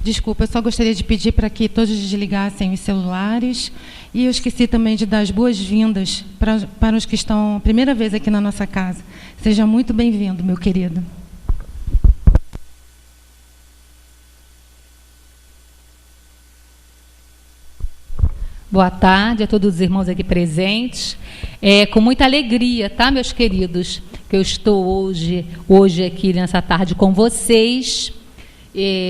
Desculpa, eu só gostaria de pedir para que todos desligassem os celulares. E eu esqueci também de dar as boas-vindas para os que estão a primeira vez aqui na nossa casa. Seja muito bem-vindo, meu querido. Boa tarde a todos os irmãos aqui presentes. É com muita alegria, tá, meus queridos, que eu estou hoje aqui nessa tarde com vocês.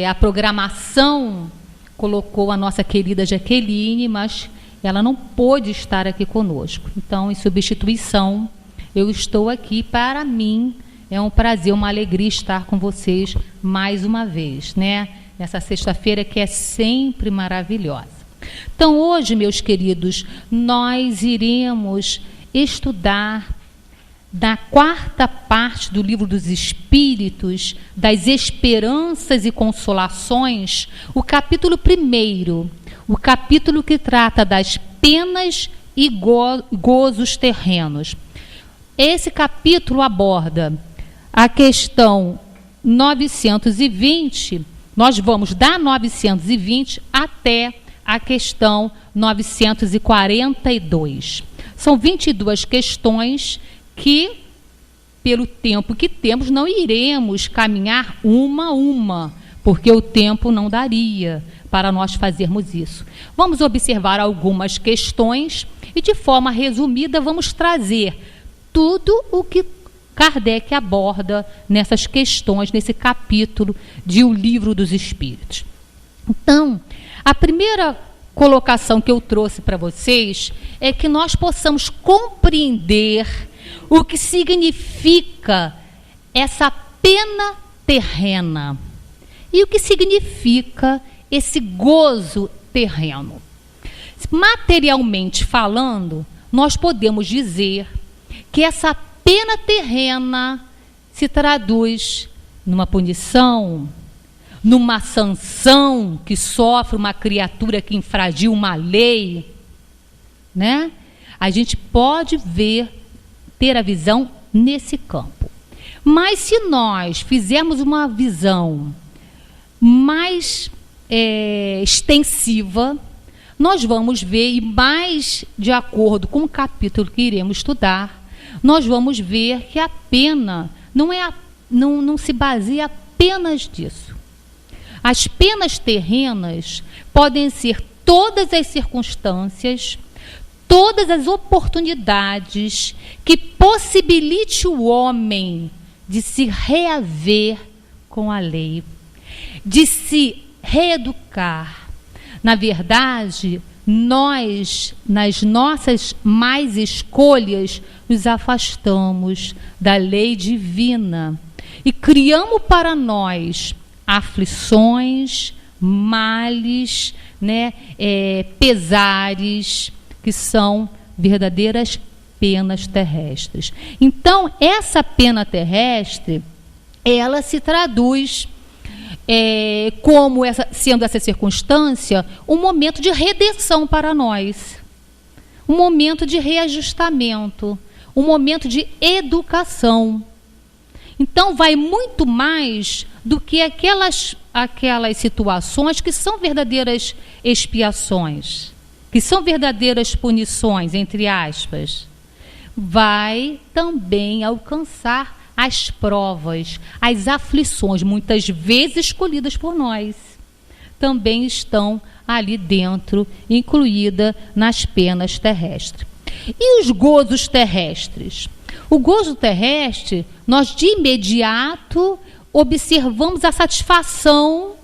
A programação colocou a nossa querida Jaqueline, mas ela não pôde estar aqui conosco. Então, em substituição, eu estou aqui. Para mim, é um prazer, uma alegria estar com vocês mais uma vez, né? Nessa sexta-feira que é sempre maravilhosa. Então, hoje, meus queridos, nós iremos estudar da quarta parte do Livro dos Espíritos, das Esperanças e Consolações, o capítulo 1º, o capítulo que trata das penas e gozos terrenos. Esse capítulo aborda a questão 920, nós vamos da 920 até a questão 942. São 22 questões que, pelo tempo que temos, não iremos caminhar uma a uma, porque o tempo não daria para nós fazermos isso. Vamos observar algumas questões e, de forma resumida, vamos trazer tudo o que Kardec aborda nessas questões, nesse capítulo de O Livro dos Espíritos. Então, a primeira colocação que eu trouxe para vocês é que nós possamos compreender o que significa essa pena terrena e o que significa esse gozo terreno. Materialmente falando, nós podemos dizer que essa pena terrena se traduz numa punição, numa sanção que sofre uma criatura que infragiu uma lei, né? A gente pode ter a visão nesse campo. Mas se nós fizermos uma visão mais extensiva, nós vamos ver, e mais de acordo com o capítulo que iremos estudar, nós vamos ver que a pena não se baseia apenas disso. As penas terrenas podem ser todas as circunstâncias, todas as oportunidades que possibilite o homem de se reaver com a lei, de se reeducar. Na verdade, nós, nas nossas más escolhas, nos afastamos da lei divina e criamos para nós aflições, males, né, pesares, que são verdadeiras penas terrestres. Então, essa pena terrestre, ela se traduz como sendo essa circunstância um momento de redenção para nós, um momento de reajustamento, um momento de educação. Então, vai muito mais do que aquelas situações que são verdadeiras expiações, que são verdadeiras punições, entre aspas. Vai também alcançar as provas, as aflições, muitas vezes escolhidas por nós, também estão ali dentro, incluída nas penas terrestres. E os gozos terrestres? O gozo terrestre, nós de imediato observamos a satisfação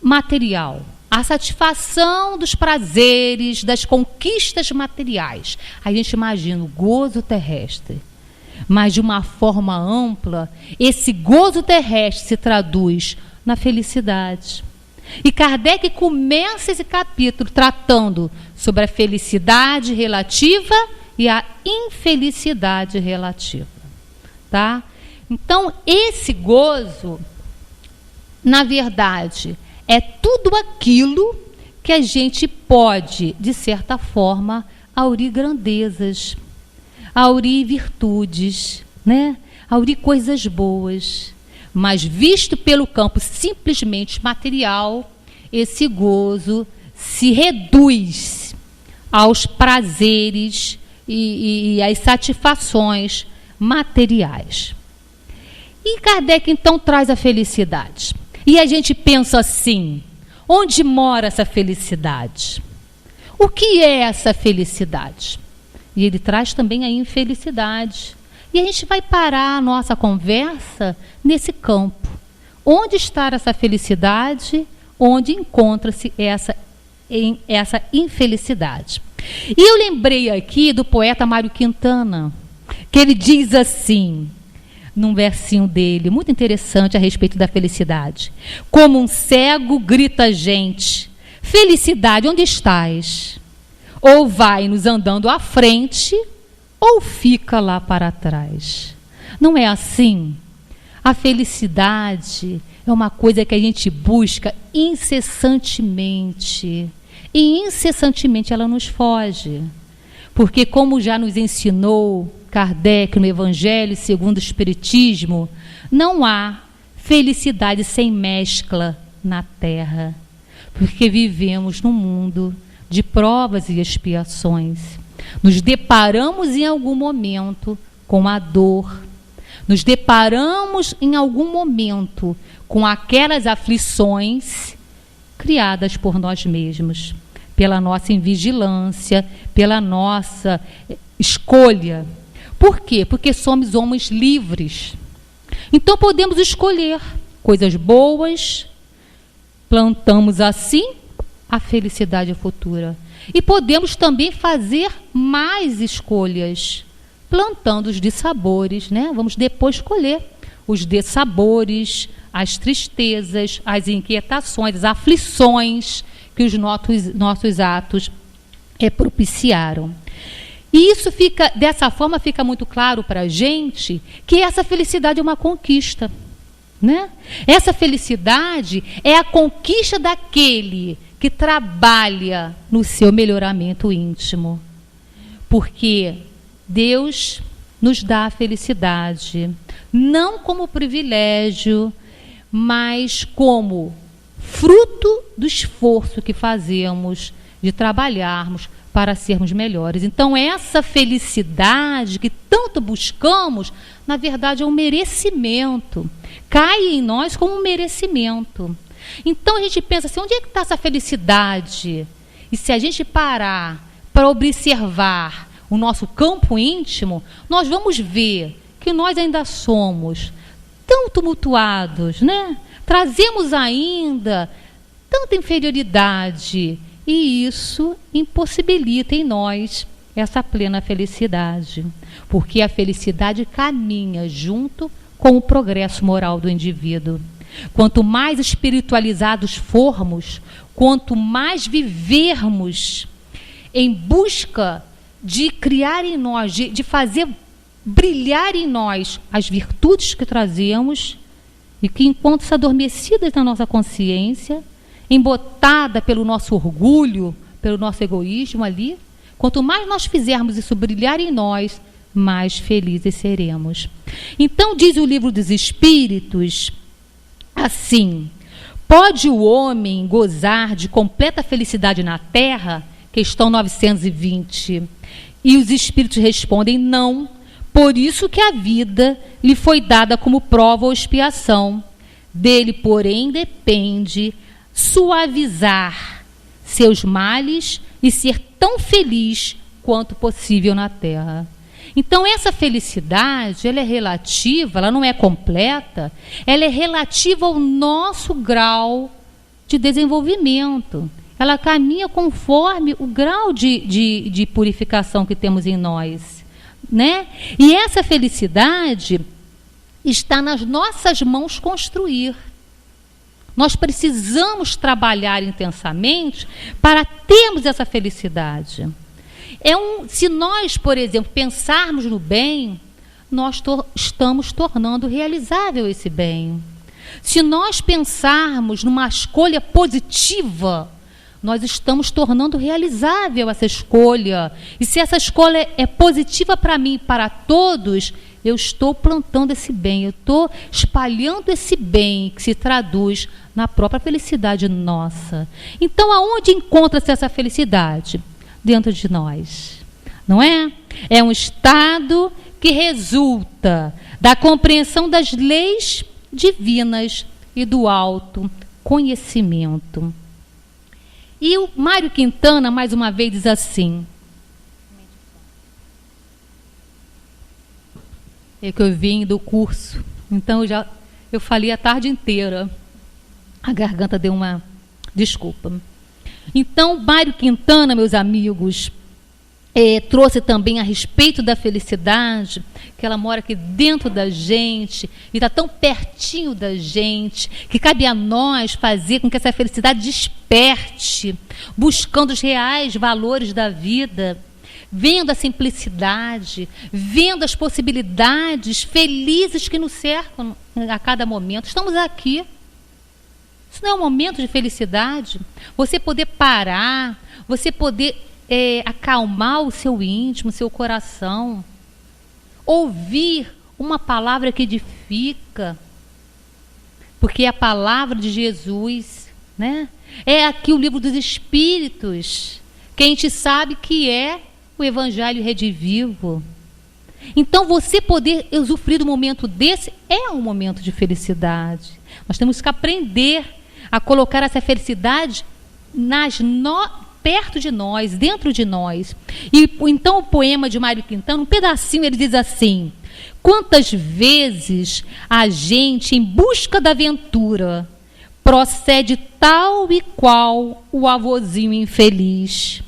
material, a satisfação dos prazeres, das conquistas materiais. A gente imagina o gozo terrestre. Mas de uma forma ampla, esse gozo terrestre se traduz na felicidade. E Kardec começa esse capítulo tratando sobre a felicidade relativa e a infelicidade relativa. Tá? Então, esse gozo, na verdade, é tudo aquilo que a gente pode, de certa forma, aurir grandezas, aurir virtudes, né? Aurir coisas boas. mas visto pelo campo simplesmente material, esse gozo se reduz aos prazeres e às satisfações materiais. E Kardec então traz a felicidade. E a gente pensa assim: onde mora essa felicidade? O que é essa felicidade? E ele traz também a infelicidade. E a gente vai parar a nossa conversa nesse campo. Onde está essa felicidade? Onde encontra-se essa infelicidade? E eu lembrei aqui do poeta Mário Quintana, que ele diz assim, num versinho dele, muito interessante a respeito da felicidade: como um cego grita a gente, felicidade, onde estás? Ou vai-nos andando à frente, ou fica lá para trás. Não é assim? A felicidade é uma coisa que a gente busca incessantemente. E incessantemente ela nos foge. Porque, como já nos ensinou Kardec no Evangelho segundo o Espiritismo, não há felicidade sem mescla na Terra. Porque vivemos num mundo de provas e expiações. Nos deparamos em algum momento com a dor. Nos deparamos em algum momento com aquelas aflições criadas por nós mesmos, pela nossa invigilância, pela nossa escolha. Por quê? Porque somos homens livres. Então podemos escolher coisas boas, plantamos assim a felicidade futura. E podemos também fazer mais escolhas, plantando os dissabores, né? Vamos depois colher os dissabores, as tristezas, as inquietações, as aflições que os nossos atos propiciaram. E isso fica, dessa forma, fica muito claro para a gente que essa felicidade é uma conquista, né? Essa felicidade é a conquista daquele que trabalha no seu melhoramento íntimo. Porque Deus nos dá a felicidade, não como privilégio, mas como fruto do esforço que fazemos de trabalharmos para sermos melhores. Então, essa felicidade que tanto buscamos, na verdade, é um merecimento. Cai em nós como um merecimento. Então, a gente pensa assim, onde é que está essa felicidade? E se a gente parar para observar o nosso campo íntimo, nós vamos ver que nós ainda somos tão tumultuados, né? Trazemos ainda tanta inferioridade, e isso impossibilita em nós essa plena felicidade, porque a felicidade caminha junto com o progresso moral do indivíduo. Quanto mais espiritualizados formos, quanto mais vivermos em busca de criar em nós, de fazer brilhar em nós as virtudes que trazemos e que, enquanto adormecidas na nossa consciência, embotada pelo nosso orgulho, pelo nosso egoísmo ali, quanto mais nós fizermos isso brilhar em nós, mais felizes seremos. Então, diz o Livro dos Espíritos assim: pode o homem gozar de completa felicidade na Terra? Questão 920. E os Espíritos respondem: não. Por isso que a vida lhe foi dada como prova ou expiação. Dele, porém, depende suavizar seus males e ser tão feliz quanto possível na Terra. Então, essa felicidade, ela é relativa, ela não é completa, ela é relativa ao nosso grau de desenvolvimento. Ela caminha conforme o grau de purificação que temos em nós, né? E essa felicidade está nas nossas mãos construir. Nós precisamos trabalhar intensamente para termos essa felicidade. Se nós, por exemplo, pensarmos no bem, nós estamos tornando realizável esse bem. Se nós pensarmos numa escolha positiva, nós estamos tornando realizável essa escolha. E se essa escolha é positiva para mim e para todos, eu estou plantando esse bem, eu estou espalhando esse bem que se traduz na própria felicidade nossa. Então, aonde encontra-se essa felicidade? Dentro de nós, não é? É um estado que resulta da compreensão das leis divinas e do autoconhecimento. E o Mário Quintana, mais uma vez, diz assim, é que eu vim do curso, então eu falei a tarde inteira, a garganta deu uma desculpa. Então, Mário Quintana, meus amigos, trouxe também a respeito da felicidade, que ela mora aqui dentro da gente, e está tão pertinho da gente, que cabe a nós fazer com que essa felicidade desperte, buscando os reais valores da vida, vendo a simplicidade, vendo as possibilidades felizes que nos cercam a cada momento. Estamos aqui. Isso não é um momento de felicidade? Você poder parar, você poder acalmar o seu íntimo, o seu coração, ouvir uma palavra que edifica, porque é a palavra de Jesus, né? É aqui o livro dos Espíritos, que a gente sabe que é o Evangelho redivivo. Então, você poder usufruir do momento desse é um momento de felicidade. Nós temos que aprender a colocar essa felicidade perto de nós, dentro de nós. E então o poema de Mário Quintana, um pedacinho, ele diz assim: quantas vezes a gente, em busca da aventura, procede tal e qual o avozinho infeliz.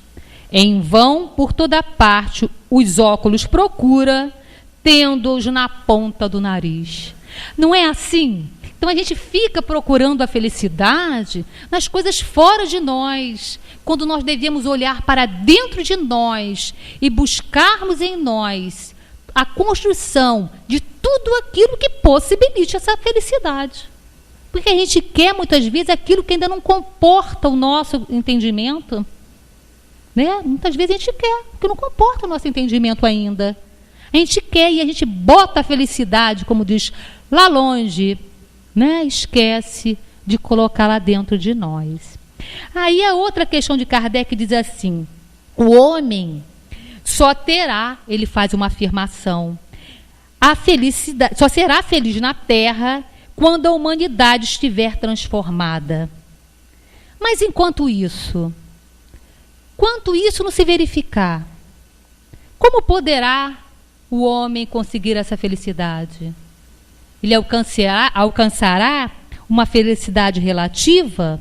Em vão, por toda parte, os óculos procura, tendo-os na ponta do nariz. Não é assim? Então a gente fica procurando a felicidade nas coisas fora de nós, quando nós devemos olhar para dentro de nós e buscarmos em nós a construção de tudo aquilo que possibilite essa felicidade. Porque a gente quer muitas vezes aquilo que ainda não comporta o nosso entendimento, né? Muitas vezes a gente quer, porque não comporta o nosso entendimento ainda. A gente quer e a gente bota a felicidade, como diz lá longe, né? Esquece de colocá-la dentro de nós. Aí a outra questão de Kardec diz assim: o homem só terá, ele faz uma afirmação, a felicidade, só será feliz na Terra quando a humanidade estiver transformada. Mas enquanto isso não se verificar, como poderá o homem conseguir essa felicidade? Ele alcançará uma felicidade relativa?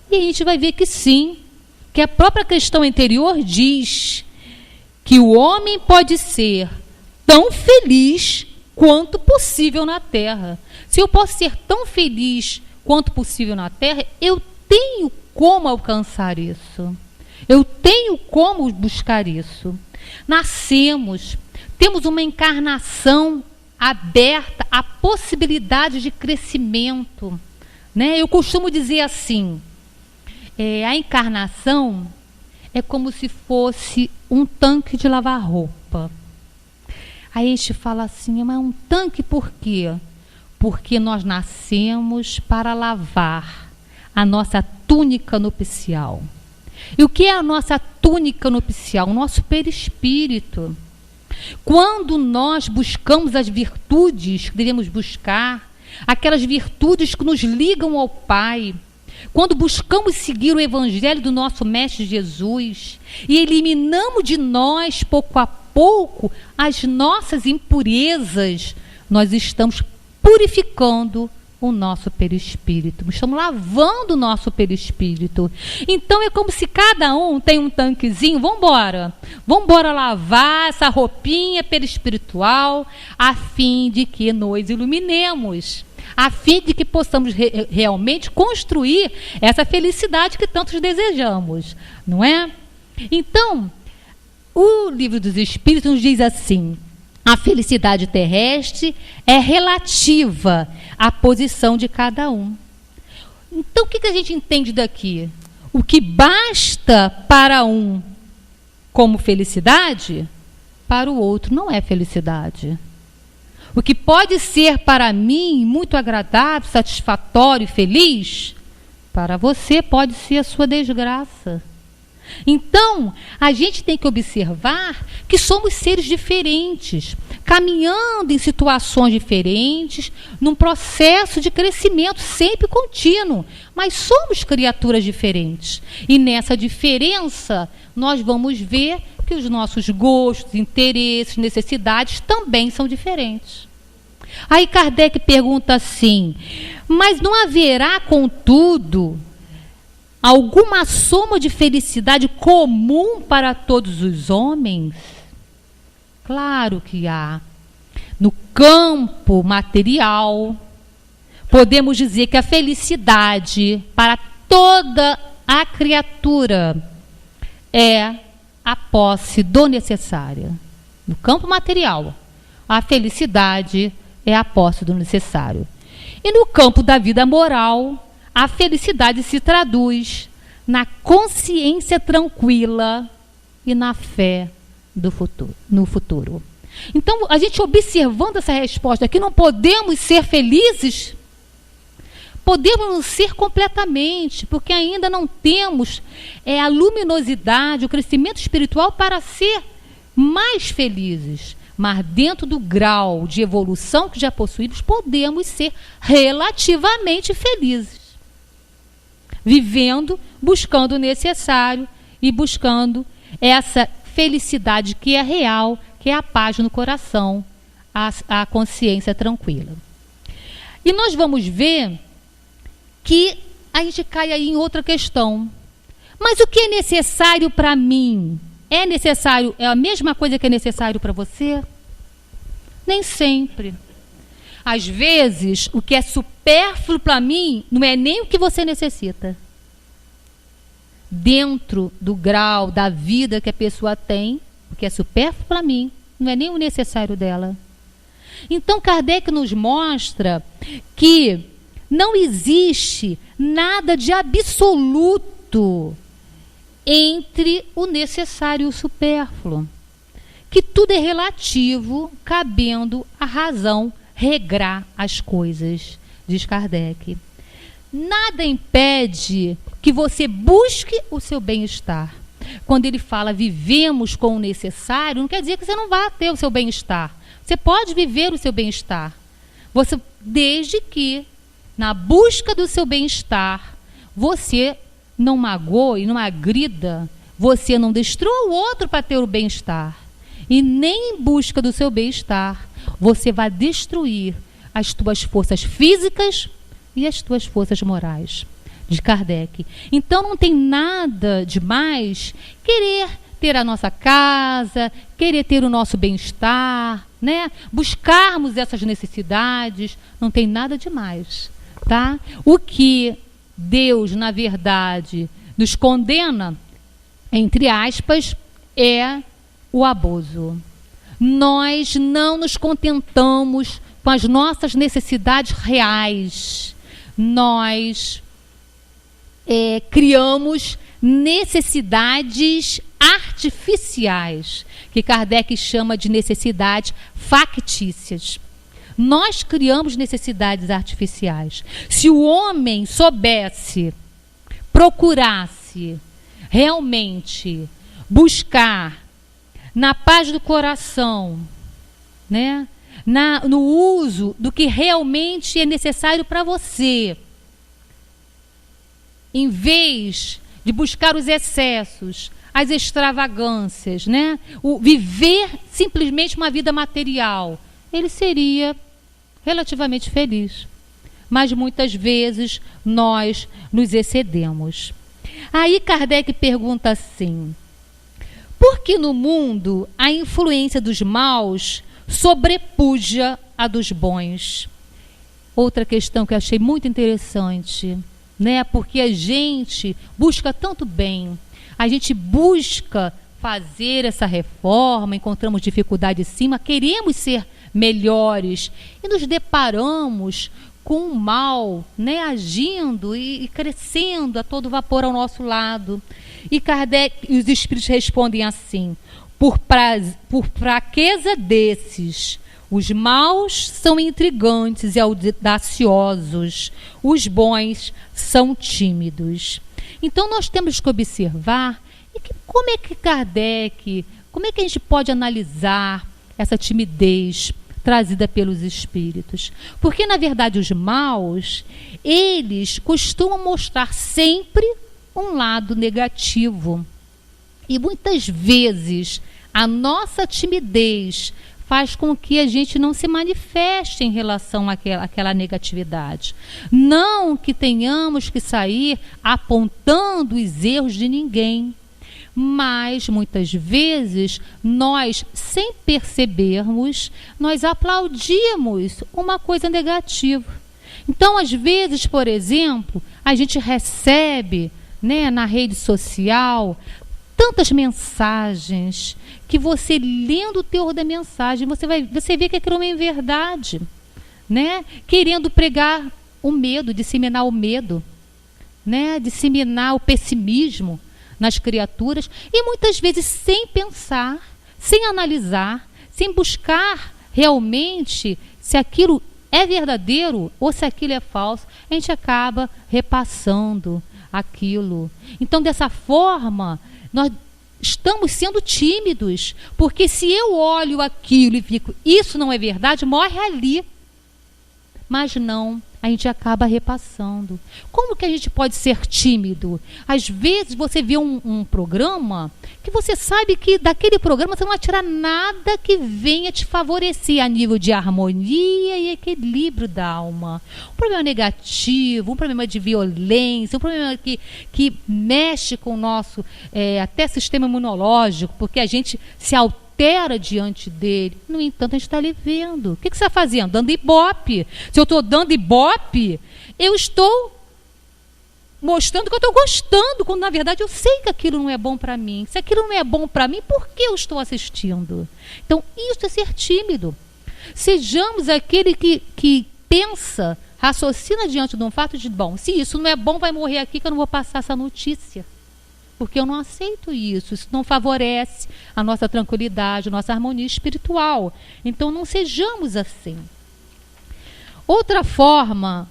E a gente vai ver que sim, que a própria questão anterior diz que o homem pode ser tão feliz quanto possível na Terra. Se eu posso ser tão feliz quanto possível na Terra, eu tenho como alcançar isso. Eu tenho como buscar isso. Nascemos, temos uma encarnação aberta à possibilidade de crescimento, né? Eu costumo dizer assim, a encarnação é como se fosse um tanque de lavar roupa. Aí a gente fala assim, mas um tanque por quê? Porque nós nascemos para lavar a nossa túnica nupcial. E o que é a nossa túnica nupcial? O nosso perispírito. Quando nós buscamos as virtudes que devemos buscar, aquelas virtudes que nos ligam ao Pai, quando buscamos seguir o Evangelho do nosso Mestre Jesus e eliminamos de nós, pouco a pouco, as nossas impurezas, nós estamos purificando o nosso perispírito, estamos lavando o nosso perispírito. Então é como se cada um tem um tanquezinho, vamos embora lavar essa roupinha perispiritual, a fim de que nos iluminemos, a fim de que possamos realmente construir essa felicidade que tantos desejamos, não é? Então, o Livro dos Espíritos nos diz assim: a felicidade terrestre é relativa à posição de cada um. Então, o que a gente entende daqui? O que basta para um como felicidade, para o outro não é felicidade. o que pode ser para mim muito agradável, satisfatório e feliz, para você pode ser a sua desgraça. Então, a gente tem que observar que somos seres diferentes, caminhando em situações diferentes, num processo de crescimento sempre contínuo, mas somos criaturas diferentes. E nessa diferença, nós vamos ver que os nossos gostos, interesses, necessidades também são diferentes. Aí Kardec pergunta assim: mas não haverá, contudo, alguma soma de felicidade comum para todos os homens? Claro que há. No campo material, podemos dizer que a felicidade para toda a criatura é a posse do necessário. No campo material, a felicidade é a posse do necessário. E no campo da vida moral, a felicidade se traduz na consciência tranquila e na fé no futuro. Então, a gente observando essa resposta aqui, não podemos ser felizes? Podemos não ser completamente, porque ainda não temos a luminosidade, o crescimento espiritual para ser mais felizes. Mas dentro do grau de evolução que já possuímos, podemos ser relativamente felizes. Vivendo, buscando o necessário e buscando essa felicidade que é real, que é a paz no coração, a consciência tranquila. E nós vamos ver que a gente cai aí em outra questão. Mas o que é necessário para mim? É necessário, é a mesma coisa que é necessário para você? Nem sempre. Às vezes, o que é supérfluo para mim não é nem o que você necessita. Dentro do grau da vida que a pessoa tem, o que é supérfluo para mim não é nem o necessário dela. Então, Kardec nos mostra que não existe nada de absoluto entre o necessário e o supérfluo. Que tudo é relativo, cabendo a razão regrar as coisas, diz Kardec. Nada impede que você busque o seu bem-estar. Quando ele fala vivemos com o necessário, não quer dizer que você não vá ter o seu bem-estar. Você pode viver o seu bem-estar. Desde que, na busca do seu bem-estar, você não magoe, não agrida, você não destrua o outro para ter o bem-estar. E nem em busca do seu bem-estar, você vai destruir as tuas forças físicas e as tuas forças morais, de Kardec. Então não tem nada demais querer ter a nossa casa, querer ter o nosso bem-estar, né? Buscarmos essas necessidades, não tem nada demais, tá? O que Deus, na verdade, nos condena, entre aspas, é o abuso. Nós não nos contentamos com as nossas necessidades reais. Nós criamos necessidades artificiais, que Kardec chama de necessidades factícias. Nós criamos necessidades artificiais. Se o homem soubesse, procurasse realmente buscar na paz do coração, né? No uso do que realmente é necessário para você, em vez de buscar os excessos, as extravagâncias, né? Viver simplesmente uma vida material, ele seria relativamente feliz. Mas muitas vezes nós nos excedemos. Aí Kardec pergunta assim: por que no mundo a influência dos maus sobrepuja a dos bons? Outra questão que eu achei muito interessante, né? Porque a gente busca tanto bem, a gente busca fazer essa reforma, encontramos dificuldade em cima, queremos ser melhores e nos deparamos com o mal, né, agindo e crescendo a todo vapor ao nosso lado. E Kardec e os espíritos respondem assim: por fraqueza desses, Os maus são intrigantes e audaciosos, os bons são tímidos. Então nós temos que observar como é que Kardec, como é que a gente pode analisar essa timidez trazida pelos espíritos? Porque, na verdade, os maus, eles costumam mostrar sempre um lado negativo. E muitas vezes a nossa timidez faz com que a gente não se manifeste em relação àquela negatividade. Não que tenhamos que sair apontando os erros de ninguém, mas muitas vezes nós, sem percebermos, nós aplaudimos uma coisa negativa. Então, às vezes, por exemplo, a gente recebe, né, na rede social tantas mensagens que você, lendo o teor da mensagem, você vê que aquilo não é verdade, né? Querendo pregar o medo, disseminar o medo, né? Disseminar o pessimismo nas criaturas, e muitas vezes sem pensar, sem analisar, sem buscar realmente se aquilo é verdadeiro ou se aquilo é falso, a gente acaba repassando aquilo. Então, dessa forma, nós estamos sendo tímidos, porque se eu olho aquilo e fico, isso não é verdade, morre ali. Mas não, a gente acaba repassando. Como que a gente pode ser tímido? Às vezes você vê um programa que você sabe que daquele programa você não vai tirar nada que venha te favorecer a nível de harmonia e equilíbrio da alma. Um problema negativo, um problema de violência, um problema que mexe com o nosso até sistema imunológico, porque a gente se altera diante dele. No entanto, a gente está ali vendo. O que você está fazendo? Dando ibope. Se eu estou dando ibope, eu estou mostrando que eu estou gostando, quando na verdade eu sei que aquilo não é bom para mim. Se aquilo não é bom para mim, por que eu estou assistindo? Então, isso é ser tímido. Sejamos aquele que pensa, raciocina diante de um fato de, bom, se isso não é bom, vai morrer aqui que eu não vou passar essa notícia. Porque eu não aceito isso. Isso não favorece a nossa tranquilidade, a nossa harmonia espiritual. Então, não sejamos assim. Outra forma,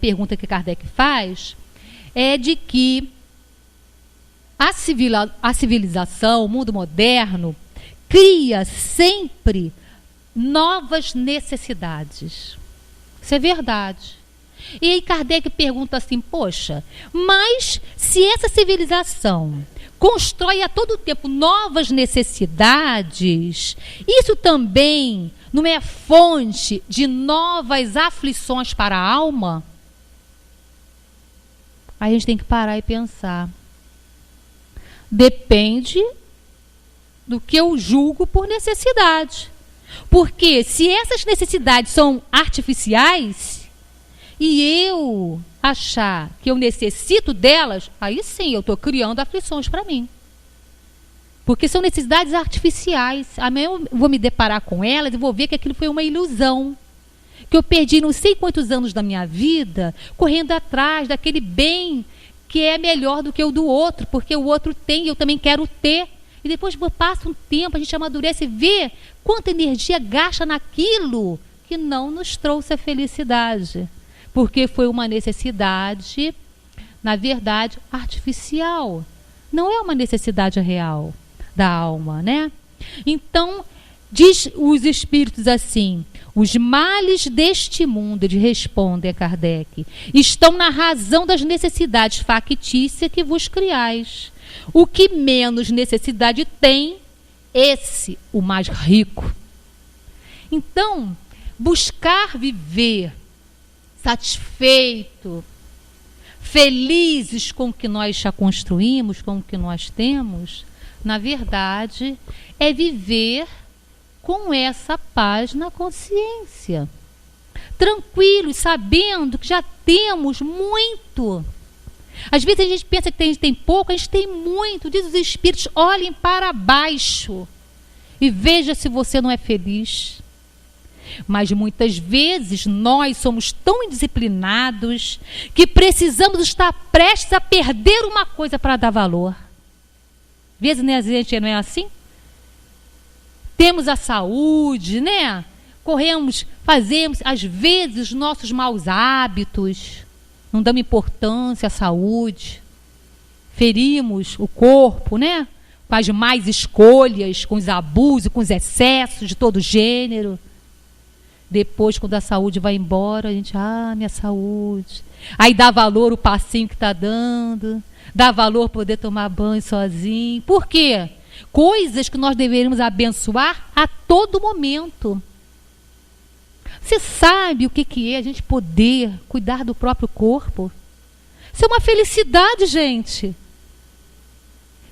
pergunta que Kardec faz é de que a civilização, o mundo moderno, cria sempre novas necessidades. Isso é verdade. E aí Kardec pergunta assim, poxa, mas se essa civilização constrói a todo tempo novas necessidades, isso também não é fonte de novas aflições para a alma? Aí a gente tem que parar e pensar. Depende do que eu julgo por necessidade. Porque se essas necessidades são artificiais e eu achar que eu necessito delas, aí sim eu estou criando aflições para mim. Porque são necessidades artificiais. Amanhã eu vou me deparar com elas e vou ver que aquilo foi uma ilusão. Que eu perdi não sei quantos anos da minha vida correndo atrás daquele bem que é melhor do que o do outro, porque o outro tem e eu também quero ter. E depois passa um tempo, a gente amadurece e vê quanta energia gasta naquilo que não nos trouxe a felicidade. Porque foi uma necessidade, na verdade, artificial. Não é uma necessidade real da alma, né? Então, diz os espíritos assim, os males deste mundo, eles respondem a Kardec, estão na razão das necessidades factícias que vos criais. O que menos necessidade tem, esse o mais rico. Então, buscar viver satisfeito, felizes com o que nós já construímos, com o que nós temos, na verdade, é viver com essa paz na consciência. Tranquilos, sabendo que já temos muito. Às vezes a gente pensa que a gente tem pouco, a gente tem muito. Diz os espíritos, olhem para baixo e veja se você não é feliz. Mas muitas vezes nós somos tão indisciplinados que precisamos estar prestes a perder uma coisa para dar valor. Às vezes, né, a gente não é assim? temos a saúde, né? Corremos, fazemos, às vezes, os nossos maus hábitos, não damos importância à saúde, ferimos o corpo, né? Com as más escolhas, com os abusos, com os excessos de todo gênero. Depois, quando a saúde vai embora, a gente, minha saúde. Aí dá valor o passinho que está dando, dá valor poder tomar banho sozinho. Por quê? Coisas que nós deveríamos abençoar a todo momento. Você sabe o que é a gente poder cuidar do próprio corpo? Isso é uma felicidade, gente.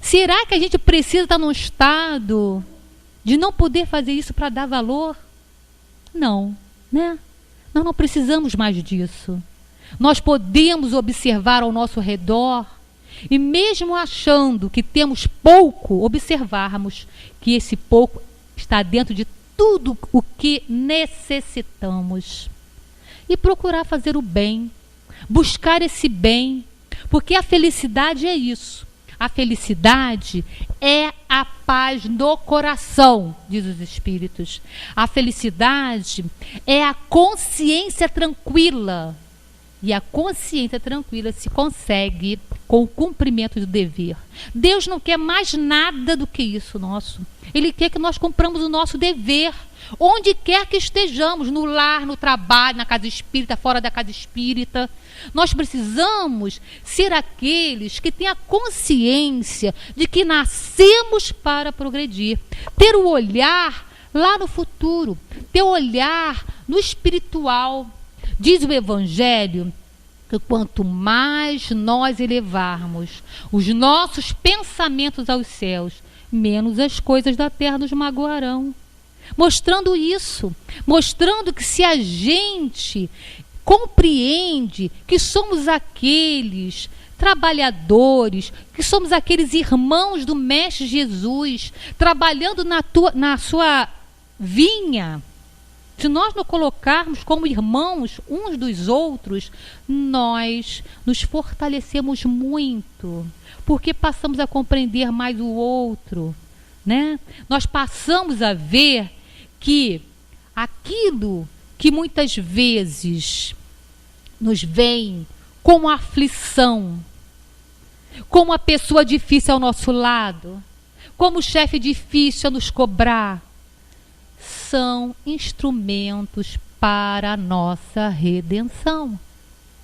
Será que a gente precisa estar num estado de não poder fazer isso para dar valor? Não, né? Nós não precisamos mais disso. Nós podemos observar ao nosso redor e mesmo achando que temos pouco, observarmos que esse pouco está dentro de tudo o que necessitamos. E procurar fazer o bem, buscar esse bem, porque a felicidade é isso. A felicidade é a paz no coração, diz os Espíritos. A felicidade é a consciência tranquila. E a consciência tranquila se consegue com o cumprimento do dever. Deus não quer mais nada do que isso nosso. Ele quer que nós cumpramos o nosso dever, onde quer que estejamos, no lar, no trabalho, na casa espírita, fora da casa espírita. Nós precisamos ser aqueles que têm a consciência de que nascemos para progredir. Ter o olhar lá no futuro, ter o olhar no espiritual. Diz o Evangelho que quanto mais nós elevarmos os nossos pensamentos aos céus, menos as coisas da terra nos magoarão. Mostrando isso, mostrando que se a gente compreende que somos aqueles trabalhadores, que somos aqueles irmãos do Mestre Jesus, trabalhando na sua vinha, se nós nos colocarmos como irmãos uns dos outros, nós nos fortalecemos muito, porque passamos a compreender mais o outro, né? Nós passamos a ver que aquilo que muitas vezes nos vem como aflição, como a pessoa difícil ao nosso lado, como o chefe difícil a nos cobrar, são instrumentos para a nossa redenção.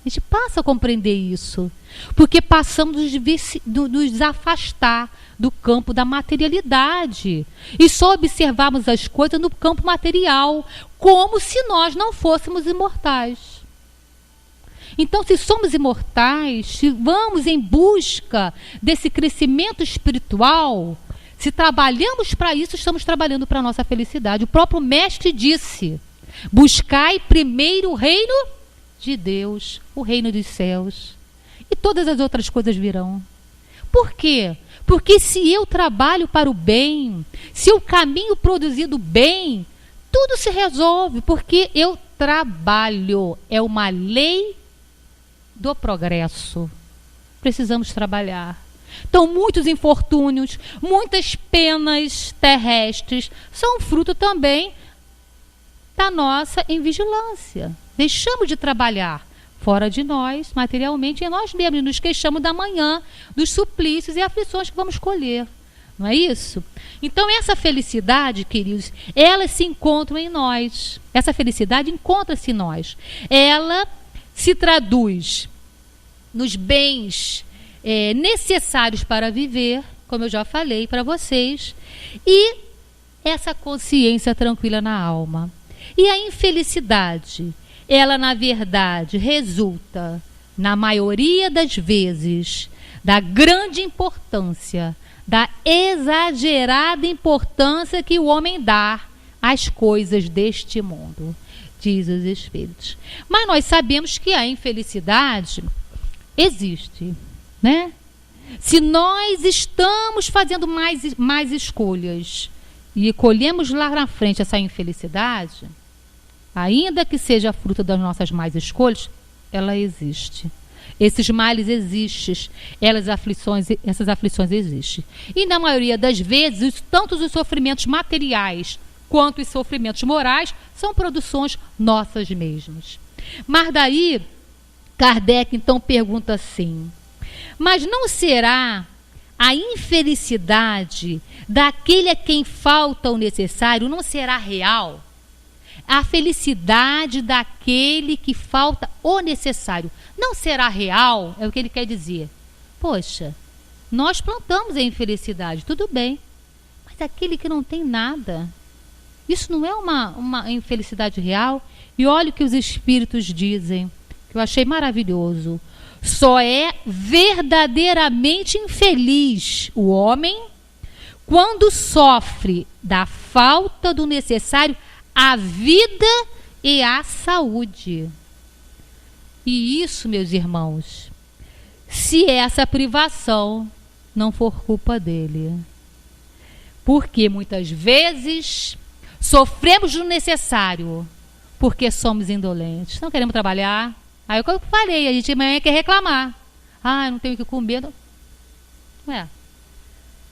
A gente passa a compreender isso, porque passamos a nos afastar do campo da materialidade e só observarmos as coisas no campo material, como se nós não fôssemos imortais. Então, se somos imortais, se vamos em busca desse crescimento espiritual, se trabalhamos para isso, estamos trabalhando para a nossa felicidade. O próprio Mestre disse: buscai primeiro o reino de Deus, o reino dos céus, e todas as outras coisas virão. Por quê? Porque se eu trabalho para o bem, se eu caminho produzindo bem, tudo se resolve, porque eu trabalho. É uma lei do progresso. Precisamos trabalhar. Então, muitos infortúnios, muitas penas terrestres são fruto também da nossa invigilância. Deixamos de trabalhar fora de nós, materialmente, e nós mesmos nos queixamos da manhã, dos suplícios e aflições que vamos colher. Não é isso? Então, essa felicidade, queridos, ela se encontra em nós. Essa felicidade encontra-se em nós. Ela se traduz nos bens necessários para viver, como eu já falei para vocês, e essa consciência tranquila na alma. E a infelicidade, ela na verdade resulta, na maioria das vezes, da grande importância, da exagerada importância que o homem dá às coisas deste mundo, diz os Espíritos. Mas nós sabemos que a infelicidade existe, né? Se nós estamos fazendo mais escolhas e colhemos lá na frente essa infelicidade, ainda que seja fruto das nossas más escolhas, ela existe. esses males existem, essas aflições existem. E na maioria das vezes, tanto os sofrimentos materiais quanto os sofrimentos morais são produções nossas mesmas. Mas daí, Kardec então pergunta assim: mas não será a infelicidade daquele a quem falta o necessário, não será real? A felicidade daquele que falta o necessário não será real? É o que ele quer dizer. Poxa, nós plantamos a infelicidade, tudo bem, mas aquele que não tem nada, isso não é uma infelicidade real? E olha o que os espíritos dizem, que eu achei maravilhoso. Só é verdadeiramente infeliz o homem quando sofre da falta do necessário à vida e à saúde. E isso, meus irmãos, se essa privação não for culpa dele. Porque muitas vezes sofremos do necessário porque somos indolentes, não queremos trabalhar. Aí como eu falei, a gente amanhã quer reclamar. Ah, não tenho o que comer. Não é.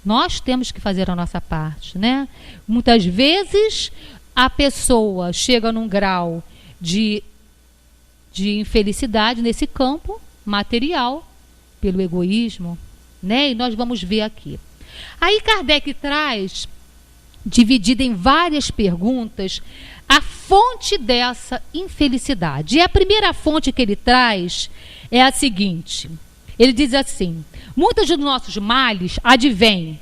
Nós temos que fazer a nossa parte, né? Muitas vezes a pessoa chega num grau de infelicidade nesse campo material, pelo egoísmo, né? E nós vamos ver aqui. Aí Kardec traz, dividida em várias perguntas, a fonte dessa infelicidade. E a primeira fonte que ele traz é a seguinte. Ele diz assim: muitos dos nossos males advêm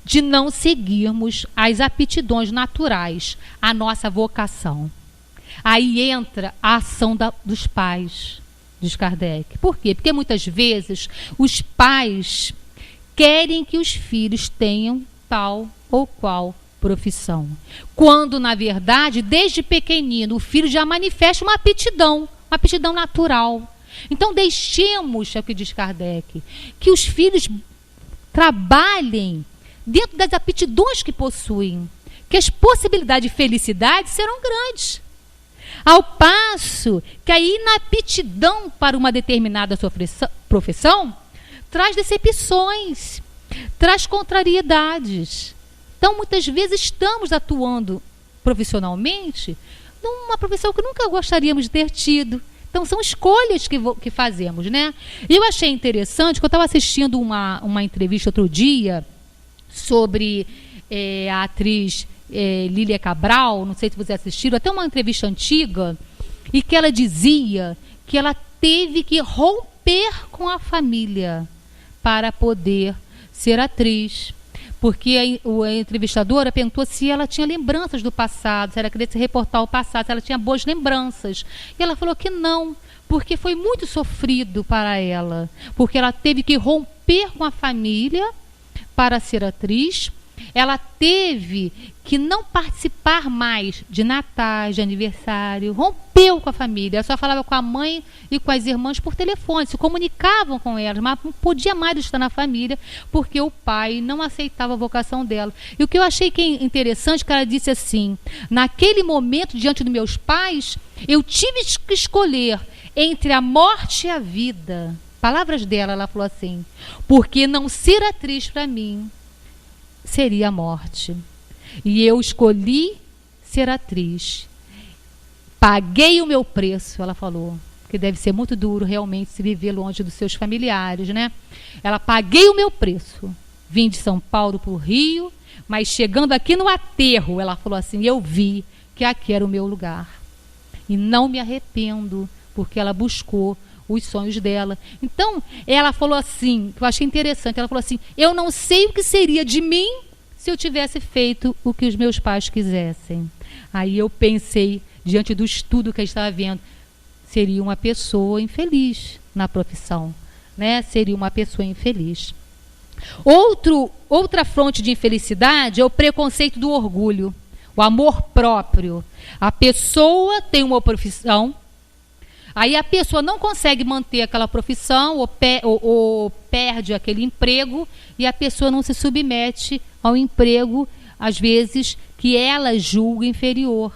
de não seguirmos as aptidões naturais, a nossa vocação. Aí entra a ação dos pais, diz Kardec. Por quê? Porque muitas vezes os pais querem que os filhos tenham tal ou qual profissão, quando na verdade desde pequenino o filho já manifesta uma aptidão natural. Então deixemos, é o que diz Kardec, que os filhos trabalhem dentro das aptidões que possuem, que as possibilidades de felicidade serão grandes. Ao passo que a inaptidão para uma determinada profissão traz decepções, traz contrariedades. Então, muitas vezes estamos atuando profissionalmente numa profissão que nunca gostaríamos de ter tido. Então, são escolhas que fazemos, né? E eu achei interessante, que eu estava assistindo uma entrevista outro dia sobre a atriz Lília Cabral, não sei se vocês assistiram, até uma entrevista antiga, e que ela dizia que ela teve que romper com a família para poder ser atriz. Porque a entrevistadora perguntou se ela tinha lembranças do passado, se ela queria se reportar ao passado, se ela tinha boas lembranças. E ela falou que não, porque foi muito sofrido para ela. Porque ela teve que romper com a família para ser atriz. Ela teve que não participar mais de natais, de aniversário. Rompeu com a família. Ela só falava com a mãe e com as irmãs por telefone. Se comunicavam com elas, mas não podia mais estar na família porque o pai não aceitava a vocação dela. E o que eu achei que é interessante, que ela disse assim: naquele momento, diante dos meus pais, eu tive que escolher entre a morte e a vida. Palavras dela, ela falou assim: porque não ser atriz para mim seria a morte. E eu escolhi ser atriz. Paguei o meu preço, ela falou, que deve ser muito duro realmente se viver longe dos seus familiares, né? Ela: paguei o meu preço. Vim de São Paulo para o Rio, mas chegando aqui no aterro, ela falou assim, eu vi que aqui era o meu lugar. E não me arrependo, porque ela buscou os sonhos dela. Então, ela falou assim, que eu achei interessante, ela falou assim: eu não sei o que seria de mim se eu tivesse feito o que os meus pais quisessem. Aí eu pensei, diante do estudo que eu estava vendo, seria uma pessoa infeliz na profissão, né? Seria uma pessoa infeliz. Outra fonte de infelicidade é o preconceito do orgulho, o amor próprio. A pessoa tem uma profissão, aí a pessoa não consegue manter aquela profissão ou perde aquele emprego, e a pessoa não se submete ao emprego, às vezes, que ela julga inferior.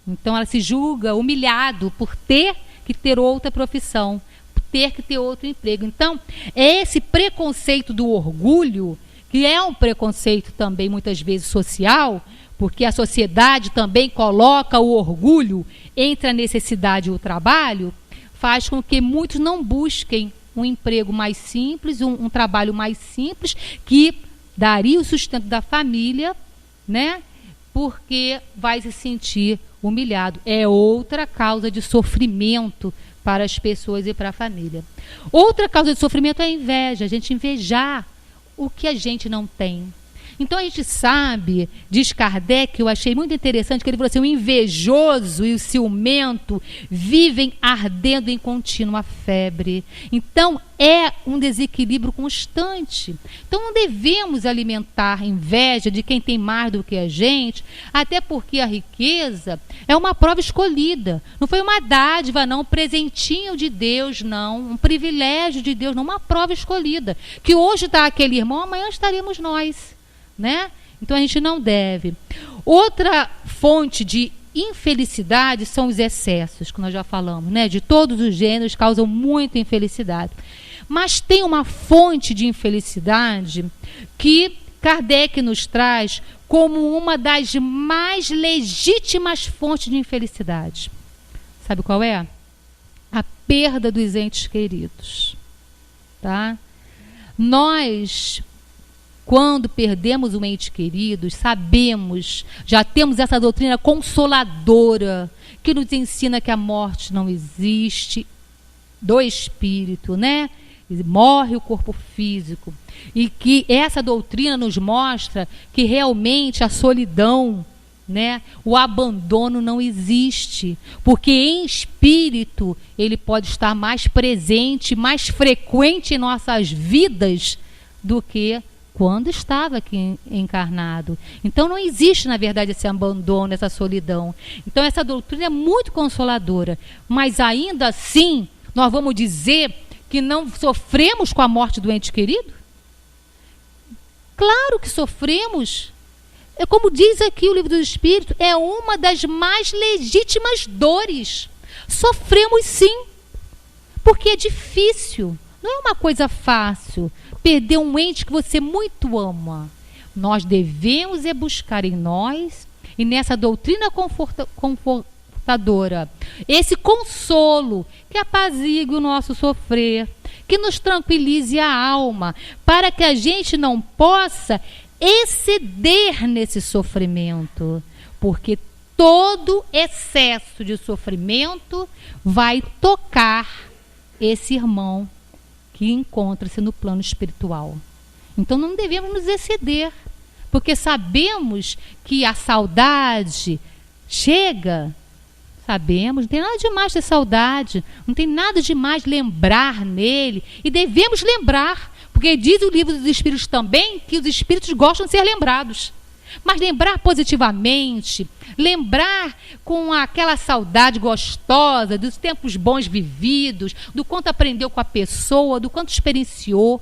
Então ela se julga humilhado por ter que ter outra profissão, ter que ter outro emprego. Então, é esse preconceito do orgulho, que é um preconceito também muitas vezes social, porque a sociedade também coloca o orgulho entre a necessidade e o trabalho, faz com que muitos não busquem um emprego mais simples, um trabalho mais simples, que daria o sustento da família, né? Porque vai se sentir humilhado. É outra causa de sofrimento para as pessoas e para a família. Outra causa de sofrimento é a inveja, a gente invejar o que a gente não tem. Então a gente sabe, diz Kardec, eu achei muito interessante, que ele falou assim: o invejoso e o ciumento vivem ardendo em contínua febre. Então é um desequilíbrio constante. Então não devemos alimentar inveja de quem tem mais do que a gente, até porque a riqueza é uma prova escolhida. Não foi uma dádiva, não, um presentinho de Deus, não, um privilégio de Deus, não, uma prova escolhida. Que hoje está aquele irmão, amanhã estaremos nós. Né? Então a gente não deve. Outra fonte de infelicidade são os excessos, que nós já falamos, né? De todos os gêneros causam muita infelicidade. Mas tem uma fonte de infelicidade que Kardec nos traz como uma das mais legítimas fontes de infelicidade. Sabe qual é? A perda dos entes queridos. Tá? Nós, quando perdemos um ente querido, sabemos, já temos essa doutrina consoladora, que nos ensina que a morte não existe, do espírito, né? Morre o corpo físico. E que essa doutrina nos mostra que realmente a solidão, né? O abandono não existe. Porque em espírito ele pode estar mais presente, mais frequente em nossas vidas do que quando estava aqui encarnado. Então não existe, na verdade, esse abandono, essa solidão. Então essa doutrina é muito consoladora, mas ainda assim nós vamos dizer que não sofremos com a morte do ente querido? Claro que sofremos. É como diz aqui o Livro dos Espíritos, é uma das mais legítimas dores. Sofremos sim, porque é difícil, não é uma coisa fácil perder um ente que você muito ama. Nós devemos buscar em nós, e nessa doutrina confortadora, esse consolo que apazigue o nosso sofrer, que nos tranquilize a alma, para que a gente não possa exceder nesse sofrimento, porque todo excesso de sofrimento vai tocar esse irmão que encontra-se no plano espiritual. Então não devemos nos exceder, porque sabemos que a saudade chega, sabemos, não tem nada demais ter saudade, não tem nada demais lembrar nele, e devemos lembrar, porque diz o Livro dos Espíritos também que os espíritos gostam de ser lembrados. Mas lembrar positivamente, lembrar com aquela saudade gostosa dos tempos bons vividos, do quanto aprendeu com a pessoa, do quanto experienciou,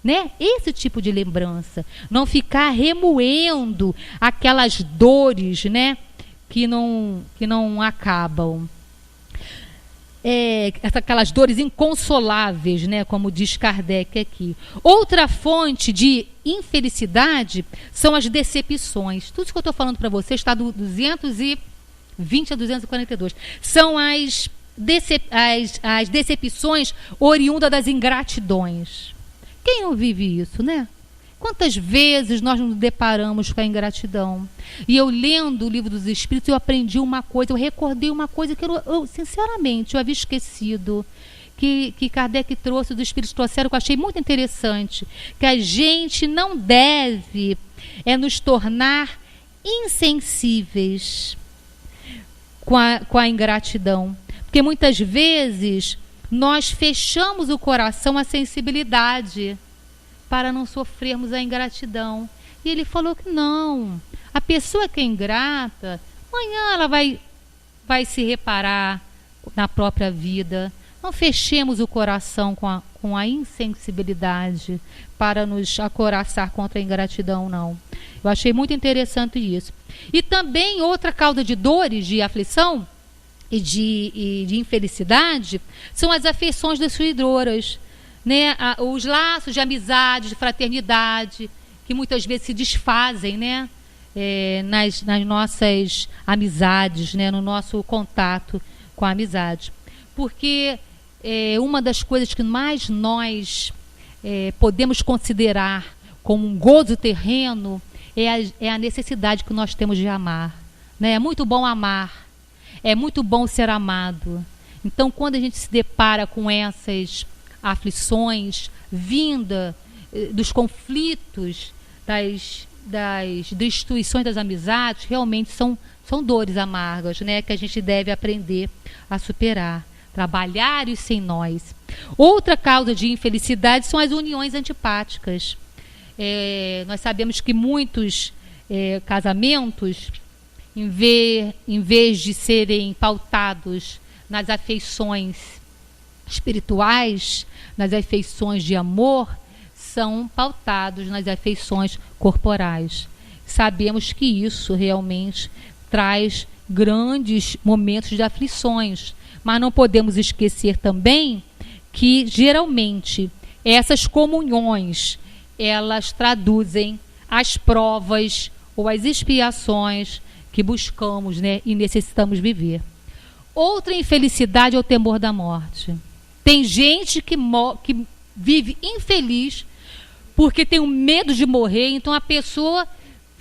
né? Esse tipo de lembrança. Não ficar remoendo aquelas dores, né? Que não acabam. Aquelas dores inconsoláveis, né, como diz Kardec aqui. Outra fonte de infelicidade são as decepções. Tudo isso que eu estou falando para vocês está do 220 a 242. São as decepções oriundas das ingratidões. Quem não vive isso, né? Quantas vezes nós nos deparamos com a ingratidão? E eu, lendo o Livro dos Espíritos, eu aprendi uma coisa, eu recordei uma coisa que eu sinceramente, eu havia esquecido, que Kardec trouxe, os Espíritos trouxeram, que eu achei muito interessante, que a gente não deve nos tornar insensíveis com a ingratidão. Porque muitas vezes nós fechamos o coração à sensibilidade, para não sofrermos a ingratidão. E ele falou que não. A pessoa que é ingrata, amanhã ela vai se reparar na própria vida. Não fechemos o coração com a insensibilidade para nos acoraçar contra a ingratidão, não. Eu achei muito interessante isso. E também outra causa de dores, de aflição, e de infelicidade são as afeições destruidoras, né? Os laços de amizade, de fraternidade, que muitas vezes se desfazem, né? Nas nossas amizades, né? No nosso contato com a amizade. Porque uma das coisas que mais nós podemos considerar como um gozo terreno é a necessidade que nós temos de amar, né? É muito bom amar, é muito bom ser amado. Então, quando a gente se depara com essas aflições vinda dos conflitos, das destruições das amizades, realmente são dores amargas, né? Que a gente deve aprender a superar, trabalhar isso em nós. Outra causa de infelicidade são as uniões antipáticas. Nós sabemos que muitos casamentos, em vez de serem pautados nas afeições espirituais, nas afeições de amor, são pautados nas afeições corporais. Sabemos que isso realmente traz grandes momentos de aflições, mas não podemos esquecer também que, geralmente, essas comunhões, elas traduzem as provas ou as expiações que buscamos, né, e necessitamos viver. Outra infelicidade é o temor da morte. Tem gente que vive infeliz porque tem o medo de morrer, então a pessoa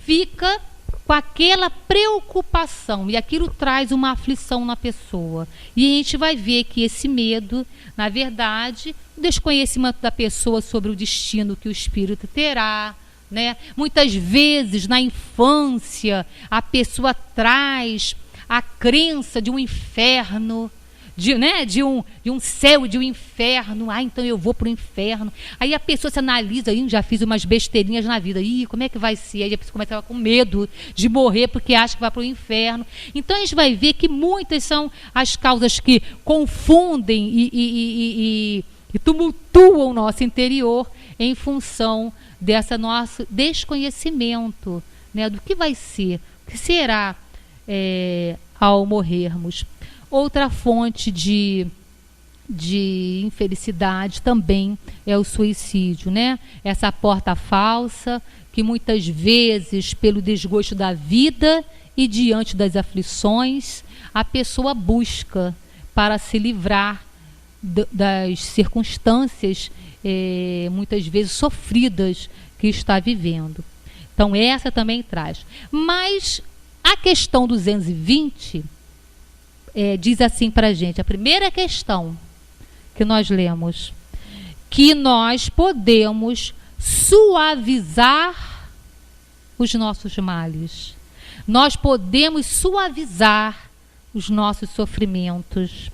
fica com aquela preocupação e aquilo traz uma aflição na pessoa. E a gente vai ver que esse medo, na verdade, o desconhecimento da pessoa sobre o destino que o espírito terá, né? Muitas vezes, na infância, a pessoa traz a crença de um inferno, de um céu e de um inferno. Então eu vou para o inferno. Aí a pessoa se analisa, já fiz umas besteirinhas na vida. Como é que vai ser? Aí a pessoa começa a ficar com medo de morrer porque acha que vai para o inferno. Então a gente vai ver que muitas são as causas que confundem e tumultuam o nosso interior em função desse nosso desconhecimento, né, do que vai ser, o que será ao morrermos. Outra fonte de infelicidade também é o suicídio, né? Essa porta falsa que muitas vezes, pelo desgosto da vida e diante das aflições, a pessoa busca para se livrar das circunstâncias muitas vezes sofridas que está vivendo. Então essa também traz. Mas a questão 220 diz assim para a gente, a primeira questão que nós lemos, que nós podemos suavizar os nossos males. Nós podemos suavizar os nossos sofrimentos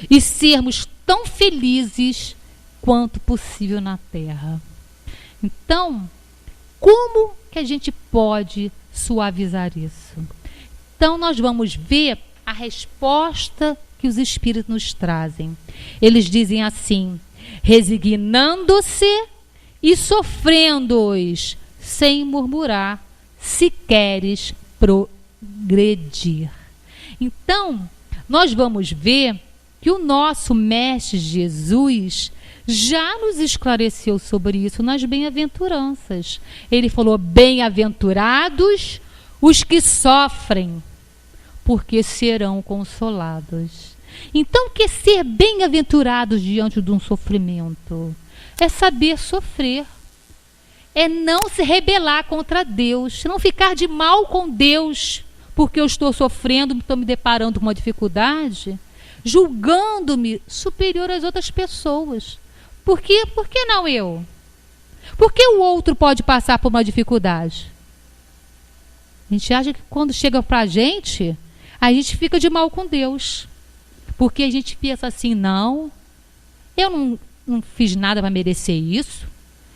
e sermos tão felizes quanto possível na terra. Então, como que a gente pode suavizar isso? Então, nós vamos ver a resposta que os espíritos nos trazem. Eles dizem assim: resignando-se e sofrendo-os, sem murmurar, se queres progredir. Então, nós vamos ver que o nosso Mestre Jesus já nos esclareceu sobre isso nas bem-aventuranças. Ele falou: bem-aventurados os que sofrem, porque serão consolados. Então, que ser bem-aventurados diante de um sofrimento? É saber sofrer. É não se rebelar contra Deus, não ficar de mal com Deus, porque eu estou sofrendo, estou me deparando com uma dificuldade, julgando-me superior às outras pessoas. Por quê? Por que não eu? Por que o outro pode passar por uma dificuldade? A gente acha que quando chega para a gente fica de mal com Deus. Porque a gente pensa assim: não, eu não fiz nada para merecer isso.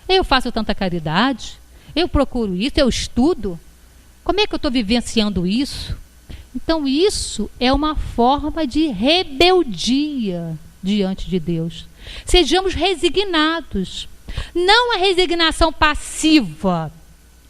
Eu faço tanta caridade, eu procuro isso, eu estudo. Como é que eu estou vivenciando isso? Então isso é uma forma de rebeldia diante de Deus. Sejamos resignados. Não a resignação passiva,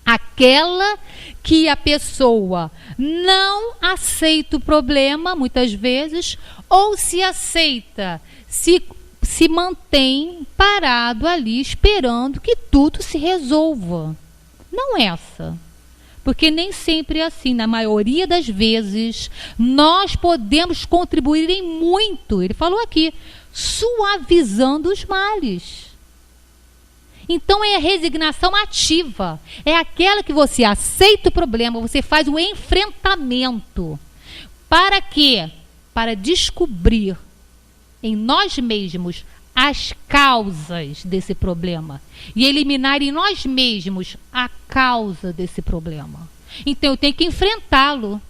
Aquela que a pessoa não aceita o problema, muitas vezes, ou se aceita, se mantém parado ali esperando que tudo se resolva. Não essa. Porque nem sempre é assim. Na maioria das vezes, nós podemos contribuir em muito. Ele falou aqui, suavizando os males. Então é a resignação ativa. É aquela que você aceita o problema, você faz o enfrentamento. Para quê? Para descobrir em nós mesmos as causas desse problema e eliminar em nós mesmos a causa desse problema. Então eu tenho que enfrentá-lo.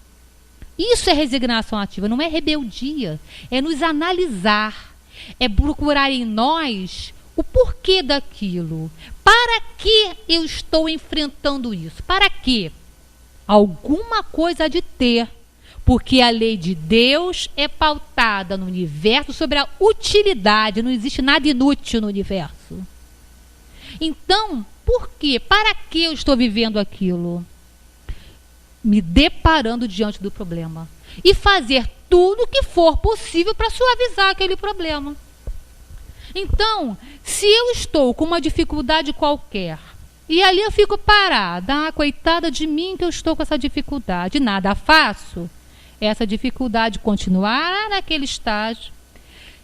Isso é resignação ativa, não é rebeldia. É nos analisar, é procurar em nós o porquê daquilo. Para que eu estou enfrentando isso? Para quê? Alguma coisa há de ter. Porque a lei de Deus é pautada no universo sobre a utilidade. Não existe nada inútil no universo. Então, por quê? Para que eu estou vivendo aquilo? Me deparando diante do problema. E fazer tudo o que for possível para suavizar aquele problema. Então, se eu estou com uma dificuldade qualquer, e ali eu fico parada, coitada de mim que eu estou com essa dificuldade, nada faço, essa dificuldade continuar naquele estágio,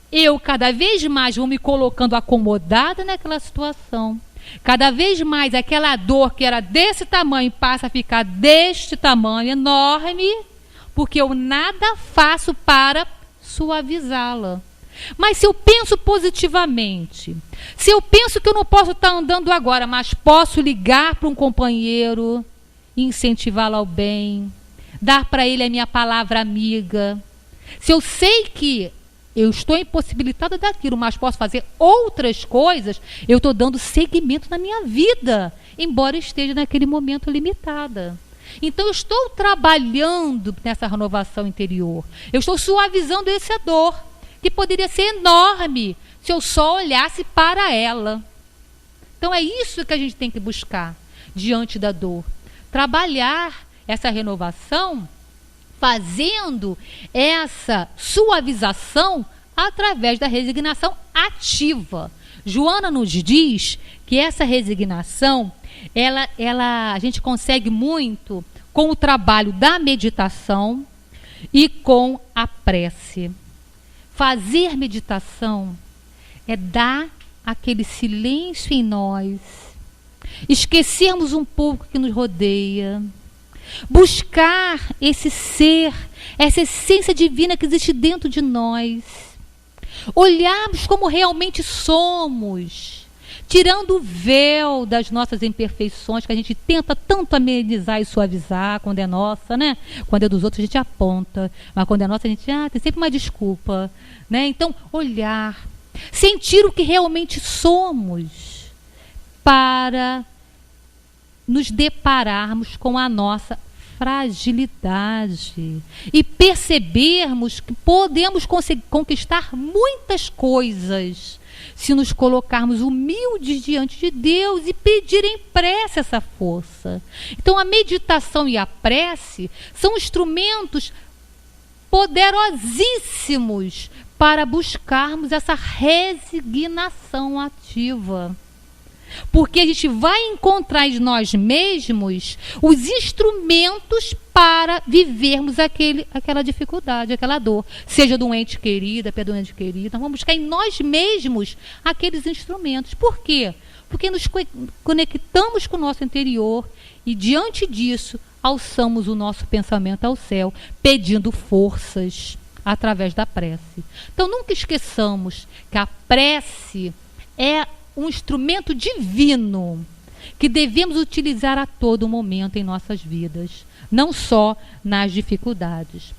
eu cada vez mais vou me colocando acomodada naquela situação. Cada vez mais aquela dor que era desse tamanho passa a ficar deste tamanho, enorme, porque eu nada faço para suavizá-la. Mas se eu penso positivamente, se eu penso que eu não posso estar andando agora, mas posso ligar para um companheiro e incentivá-lo ao bem, dar para ele a minha palavra amiga. Se eu sei que eu estou impossibilitada daquilo, mas posso fazer outras coisas, eu estou dando seguimento na minha vida, embora esteja naquele momento limitada. Então eu estou trabalhando nessa renovação interior. Eu estou suavizando essa dor, que poderia ser enorme se eu só olhasse para ela. Então é isso que a gente tem que buscar diante da dor. Trabalhar essa renovação, fazendo essa suavização através da resignação ativa. Joana nos diz que essa resignação, a gente consegue muito com o trabalho da meditação e com a prece. Fazer meditação é dar aquele silêncio em nós, esquecermos um pouco que nos rodeia, buscar esse ser, essa essência divina que existe dentro de nós, olharmos como realmente somos, tirando o véu das nossas imperfeições, que a gente tenta tanto amenizar e suavizar quando é nossa, né? Quando é dos outros a gente aponta, mas quando é nossa a gente tem sempre uma desculpa, né? Então, olhar, sentir o que realmente somos para nos depararmos com a nossa fragilidade e percebermos que podemos conquistar muitas coisas se nos colocarmos humildes diante de Deus e pedir em prece essa força. Então a meditação e a prece são instrumentos poderosíssimos para buscarmos essa resignação ativa. Porque a gente vai encontrar em nós mesmos os instrumentos para vivermos aquela dificuldade, aquela dor. Seja do ente querido, pelo ente querido. Nós vamos buscar em nós mesmos aqueles instrumentos. Por quê? Porque nos conectamos com o nosso interior e, diante disso, alçamos o nosso pensamento ao céu, pedindo forças através da prece. Então, nunca esqueçamos que a prece é um instrumento divino que devemos utilizar a todo momento em nossas vidas, não só nas dificuldades.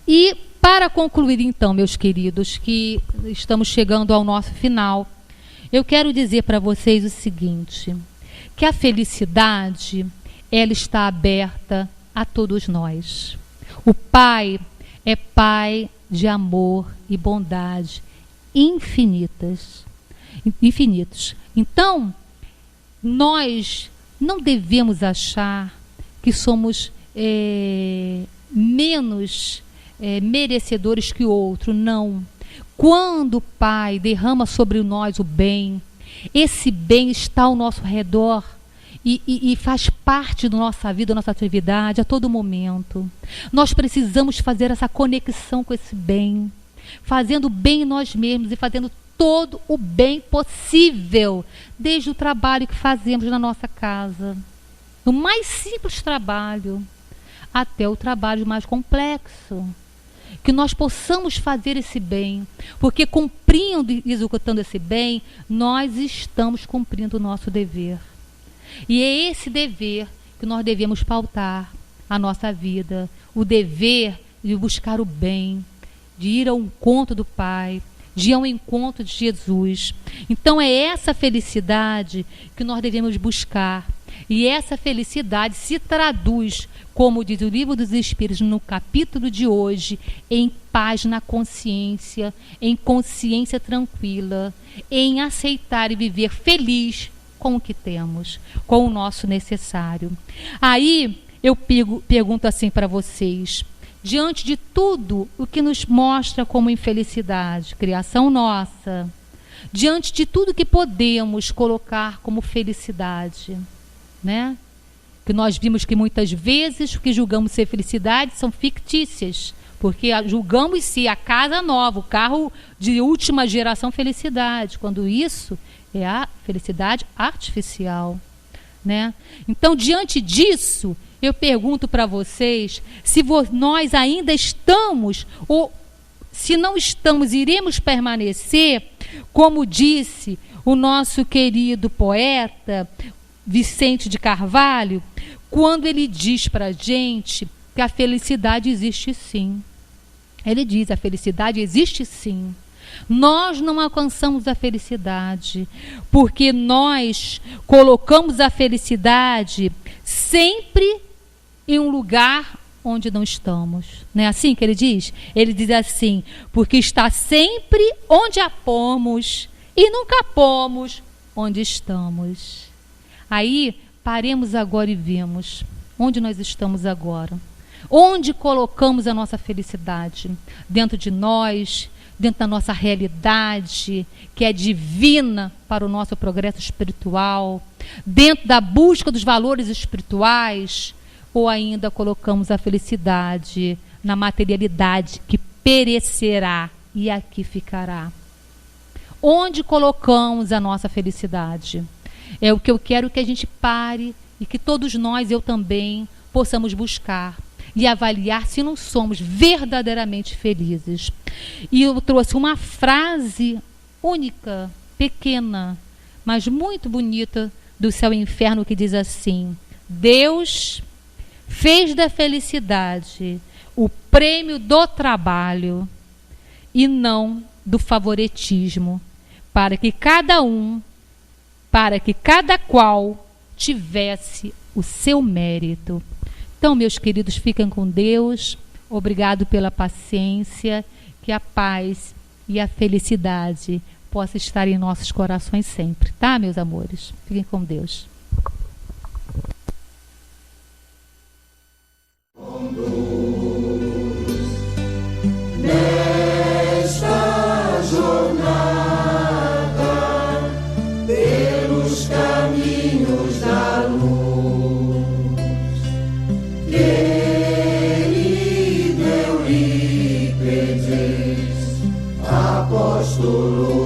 E para concluir então, meus queridos, que estamos chegando ao nosso final, eu quero dizer para vocês o seguinte, que a felicidade, ela está aberta a todos nós. O Pai é Pai de amor e bondade infinitos. Então, nós não devemos achar que somos menos merecedores que o outro, não. Quando o Pai derrama sobre nós o bem, esse bem está ao nosso redor e faz parte da nossa vida, da nossa atividade a todo momento. Nós precisamos fazer essa conexão com esse bem, fazendo bem em nós mesmos e fazendo todo o bem possível, desde o trabalho que fazemos na nossa casa, o mais simples trabalho, até o trabalho mais complexo. Que nós possamos fazer esse bem, porque cumprindo e executando esse bem, nós estamos cumprindo o nosso dever. E é esse dever que nós devemos pautar a nossa vida, o dever de buscar o bem, de ir ao encontro do Pai, de ir ao encontro de Jesus. Então é essa felicidade que nós devemos buscar. E essa felicidade se traduz, como diz o Livro dos Espíritos no capítulo de hoje, em paz na consciência, em consciência tranquila, em aceitar e viver feliz com o que temos, com o nosso necessário. Aí eu pergunto assim para vocês, diante de tudo o que nos mostra como infelicidade, criação nossa, diante de tudo que podemos colocar como felicidade, né? Que nós vimos que muitas vezes o que julgamos ser felicidade são fictícias, porque julgamos ser a casa nova, o carro de última geração felicidade, quando isso é a felicidade artificial, né? Então, diante disso, eu pergunto para vocês se nós ainda estamos, ou se não estamos, iremos permanecer, como disse o nosso querido poeta Vicente de Carvalho, quando ele diz para a gente que a felicidade existe sim. Ele diz, a felicidade existe sim. Nós não alcançamos a felicidade, porque nós colocamos a felicidade sempre em um lugar onde não estamos. Não é assim que ele diz? Ele diz assim, porque está sempre onde a pomos e nunca pomos onde estamos. Aí, paremos agora e vemos onde nós estamos agora. Onde colocamos a nossa felicidade? Dentro de nós, dentro da nossa realidade, que é divina para o nosso progresso espiritual, dentro da busca dos valores espirituais, ou ainda colocamos a felicidade na materialidade que perecerá e aqui ficará? Onde colocamos a nossa felicidade? É o que eu quero que a gente pare e que todos nós, eu também, possamos buscar e avaliar se não somos verdadeiramente felizes. E eu trouxe uma frase única, pequena, mas muito bonita do Céu e Inferno, que diz assim: Deus fez da felicidade o prêmio do trabalho e não do favoritismo, para que cada qual tivesse o seu mérito. Então, meus queridos, fiquem com Deus. Obrigado pela paciência. Que a paz e a felicidade possa estar em nossos corações sempre, tá, meus amores? Fiquem com Deus. Nesta jornada, pelos caminhos da luz, querido Eurípides, apóstolo